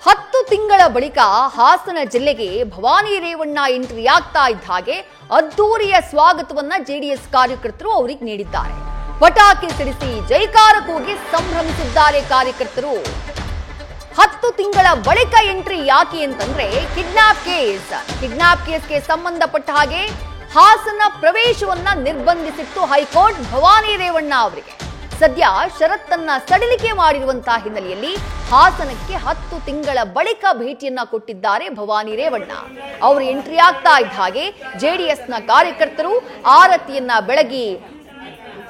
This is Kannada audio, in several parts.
10 ತಿಂಗಳ ಬಳಿಕ ಹಾಸನ ಜಿಲ್ಲೆಗೆ ಭವಾನಿ ರೇವಣ್ಣ ಎಂಟ್ರಿ ಆಗ್ತಾ ಇದ್ದ ಹಾಗೆ ಅದ್ದೂರಿಯ ಸ್ವಾಗತವನ್ನ ಜೆಡಿಎಸ್ ಕಾರ್ಯಕರ್ತರು ಅವರಿಗೆ ನೀಡಿದ್ದಾರೆ. ಪಟಾಕಿ ಸಿಡಿಸಿ ಜೈಕಾರ ಕೂಗಿ ಸಂಭ್ರಮಿಸಿದ್ದಾರೆ ಕಾರ್ಯಕರ್ತರು. 10 ತಿಂಗಳ ಬಳಿಕ ಎಂಟ್ರಿ ಯಾಕೆ ಅಂತಂದ್ರೆ ಕಿಡ್ನಾಪ್ ಕೇಸ್ಗೆ ಸಂಬಂಧಪಟ್ಟ ಹಾಗೆ ಹಾಸನ ಪ್ರವೇಶವನ್ನ ನಿರ್ಬಂಧಿಸಿತ್ತು ಹೈಕೋರ್ಟ್ ಭವಾನಿ ರೇವಣ್ಣ ಅವರಿಗೆ. ಸದ್ಯ ಷರತ್ತನ್ನ ಸಡಿಲಿಕೆ ಮಾಡಿರುವಂತಹ ಹಿನ್ನೆಲೆಯಲ್ಲಿ ಹಾಸನಕ್ಕೆ 10 ತಿಂಗಳ ಬಳಿಕ ಭೇಟಿಯನ್ನ ಕೊಟ್ಟಿದ್ದಾರೆ ಭವಾನಿ ರೇವಣ್ಣ. ಅವರು ಎಂಟ್ರಿ ಆಗ್ತಾ ಇದ್ದ ಹಾಗೆ ಜೆಡಿಎಸ್ನ ಕಾರ್ಯಕರ್ತರು ಆರತಿಯನ್ನ ಬೆಳಗಿ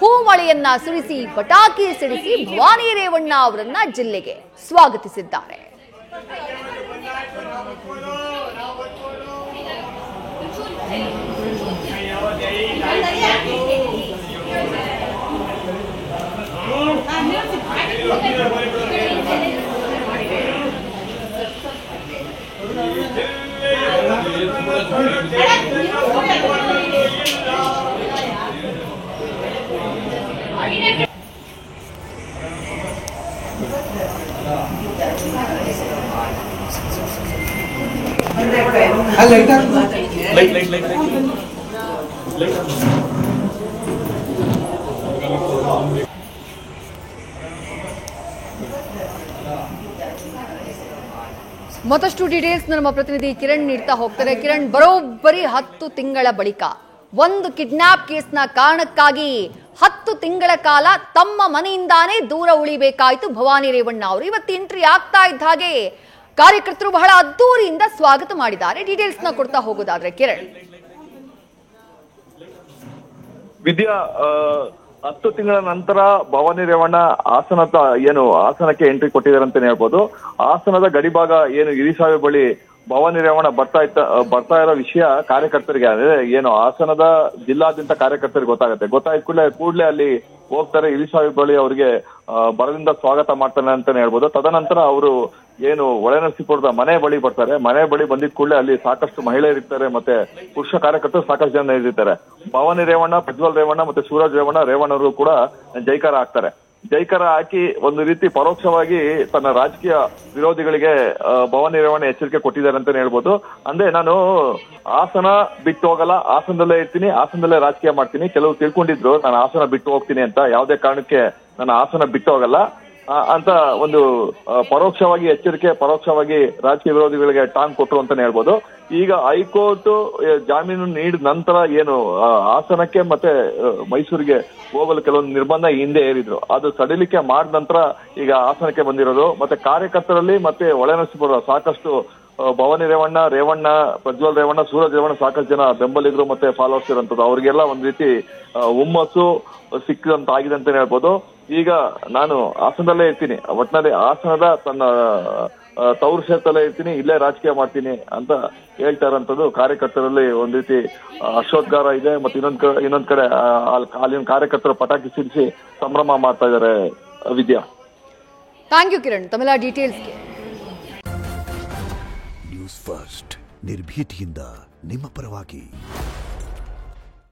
ಹೂಮಳೆಯನ್ನ ಸುರಿಸಿ ಪಟಾಕಿ ಸಿಡಿಸಿ ಭವಾನಿ ರೇವಣ್ಣ ಅವರನ್ನ ಜಿಲ್ಲೆಗೆ ಸ್ವಾಗತಿಸಿದ್ದಾರೆ. ಮತ್ತಷ್ಟು ಡೀಟೇಲ್ಸ್ ನಮ್ಮ ಪ್ರತಿನಿಧಿ ಕಿರಣ್ ನೀಡ್ತಾ ಹೋಗ್ತಾರೆ. ಕಿರಣ್, ಬರೋಬ್ಬರಿ 10 ತಿಂಗಳ ಬಳಿಕ ಒಂದು ಕಿಡ್ನಾಪ್ ಕೇಸ್ನ ಕಾರಣಕ್ಕಾಗಿ 10 ತಿಂಗಳ ಕಾಲ ತಮ್ಮ ಮನೆಯಿಂದಾನೇ ದೂರ ಉಳಿಬೇಕಾಯ್ತು ಭವಾನಿ ರೇವಣ್ಣ ಅವರು. ಇವತ್ತು ಎಂಟ್ರಿ ಆಗ್ತಾ ಇದ್ದ ಹಾಗೆ ಕಾರ್ಯಕರ್ತರು ಬಹಳ ಅದ್ದೂರಿಯಿಂದ ಸ್ವಾಗತ ಮಾಡಿದ್ದಾರೆ. ಡೀಟೇಲ್ಸ್ ನ ಕೊಡ್ತಾ ಹೋಗೋದಾದ್ರೆ ಕಿರಣ್. ವಿದ್ಯಾ, 10 ತಿಂಗಳ ನಂತರ ಭವಾನಿ ರೇವಣ್ಣ ಹಾಸನಕ್ಕೆ ಎಂಟ್ರಿ ಕೊಟ್ಟಿದ್ದಾರೆ ಅಂತಾನೆ ಹೇಳ್ಬೋದು. ಹಾಸನದ ಗಡಿಭಾಗ ಏನು ಹಿರಿಸಾವೆ ಬಳಿ ಭವಾನಿ ರೇವಣ್ಣ ಬರ್ತಾ ಇರೋ ವಿಷಯ ಕಾರ್ಯಕರ್ತರಿಗೆ, ಅಂದ್ರೆ ಏನು ಹಾಸನದ ಜಿಲ್ಲಾದ್ಯಂತ ಕಾರ್ಯಕರ್ತರಿಗೆ ಗೊತ್ತಾಯ್ತು ಕೂಡಲೇ ಅಲ್ಲಿ ಹೋಗ್ತಾರೆ. ಹಿರಿಸಾವೆ ಬಳಿ ಅವರಿಗೆ ಬರದಿಂದ ಸ್ವಾಗತ ಮಾಡ್ತಾನೆ ಅಂತಾನೆ ಹೇಳ್ಬೋದು. ತದನಂತರ ಅವರು ಏನು ಒಳನರಸೀಪುರದ ಮನೆ ಬಳಿ ಬರ್ತಾರೆ. ಮನೆ ಬಳಿ ಬಂದಿದ್ ಕೂಡಲೇ ಅಲ್ಲಿ ಸಾಕಷ್ಟು ಮಹಿಳೆಯರಿರ್ತಾರೆ, ಮತ್ತೆ ಪುರುಷ ಕಾರ್ಯಕರ್ತರು ಸಾಕಷ್ಟು ಜನ ಇರ್ತಾರೆ. ಭವಾನಿ ರೇವಣ್ಣ, ಪ್ರಜ್ವಲ್ ರೇವಣ್ಣ ಮತ್ತೆ ಸೂರಜ್ ರೇವಣ್ಣರು ಕೂಡ ಜೈಕಾರ ಹಾಕ್ತಾರೆ. ಜೈಕಾರ ಹಾಕಿ ಒಂದು ರೀತಿ ಪರೋಕ್ಷವಾಗಿ ತನ್ನ ರಾಜಕೀಯ ವಿರೋಧಿಗಳಿಗೆ ಭವಾನಿ ರೇವಣ್ಣ ಎಚ್ಚರಿಕೆ ಕೊಟ್ಟಿದ್ದಾರೆ ಅಂತಾನೆ ಹೇಳ್ಬೋದು. ಅಂದ್ರೆ ನಾನು ಹಾಸನ ಬಿಟ್ಟು ಹೋಗಲ್ಲ, ಹಾಸನದಲ್ಲೇ ಇರ್ತೀನಿ, ಹಾಸನದಲ್ಲೇ ರಾಜಕೀಯ ಮಾಡ್ತೀನಿ. ಕೆಲವು ತಿಳ್ಕೊಂಡಿದ್ರು ನಾನು ಹಾಸನ ಬಿಟ್ಟು ಹೋಗ್ತೀನಿ ಅಂತ. ಯಾವುದೇ ಕಾರಣಕ್ಕೆ ನಾನು ಹಾಸನ ಬಿಟ್ಟು ಹೋಗಲ್ಲ ಅಂತ ಒಂದು ಪರೋಕ್ಷವಾಗಿ ಎಚ್ಚರಿಕೆ, ಪರೋಕ್ಷವಾಗಿ ರಾಜಕೀಯ ವಿರೋಧಿಗಳಿಗೆ ಟಾಂಗ್ ಕೊಟ್ಟರು ಅಂತಾನೆ ಹೇಳ್ಬೋದು. ಈಗ ಹೈಕೋರ್ಟ್ ಜಾಮೀನು ನೀಡಿದ ನಂತರ ಏನು ಹಾಸನಕ್ಕೆ ಮತ್ತೆ ಮೈಸೂರಿಗೆ ಹೋಗಲು ಕೆಲವೊಂದು ನಿರ್ಬಂಧ ಹಿಂದೆ ಏರಿದ್ರು, ಅದು ಸಡಿಲಿಕೆ ಮಾಡಿದ ನಂತರ ಈಗ ಹಾಸನಕ್ಕೆ ಬಂದಿರೋದು. ಮತ್ತೆ ಕಾರ್ಯಕರ್ತರಲ್ಲಿ ಮತ್ತೆ ಒಳನರಸೀಪುರ ಸಾಕಷ್ಟು ಭವಾನಿ ರೇವಣ್ಣ, ಪ್ರಜ್ವಲ್ ರೇವಣ್ಣ, ಸೂರಜ್ ರೇವಣ್ಣ ಸಾಕಷ್ಟು ಜನ ಬೆಂಬಲಿಗರು ಮತ್ತೆ ಫಾಲೋವರ್ಸ್ ಇರೋಂಥದ್ದು. ಅವ್ರಿಗೆಲ್ಲ ಒಂದ್ ರೀತಿ ಹುಮ್ಮಸ್ಸು ಸಿಕ್ಕಿದಂತ ಆಗಿದೆ ಅಂತಾನೆ ಹೇಳ್ಬೋದು. ಈಗ ನಾನು ಹಾಸನದಲ್ಲೇ ಇರ್ತೀನಿ, ಒಟ್ಟಿನಲ್ಲಿ ಹಾಸನದ ತನ್ನ ತವರು ಕ್ಷೇತ್ರದಲ್ಲೇ ಇರ್ತೀನಿ, ಇಲ್ಲೇ ರಾಜಕೀಯ ಮಾಡ್ತೀನಿ ಅಂತ ಹೇಳ್ತಾ ಇರೋಂಥದ್ದು ಕಾರ್ಯಕರ್ತರಲ್ಲಿ ಒಂದ್ ರೀತಿ ಹರ್ಷೋದ್ಗಾರ ಇದೆ. ಮತ್ತೆ ಇನ್ನೊಂದ್ ಕಡೆ ಅಲ್ಲಿನ ಕಾರ್ಯಕರ್ತರು ಪಟಾಕಿ ಸಿಡಿಸಿ ಸಂಭ್ರಮ ಮಾಡ್ತಾ ಇದ್ದಾರೆ. ವಿದ್ಯಾ, ಥ್ಯಾಂಕ್ ಯು ಕಿರಣ್ ತಮ್ಮೆಲ್ಲ ಡೀಟೇಲ್ಸ್ಗೆ. ನ್ಯೂಸ್ ಫಸ್ಟ್ ನಿರ್ಭೀತಿಯಿಂದ ನಿಮ್ಮ ಪರವಾಗಿ.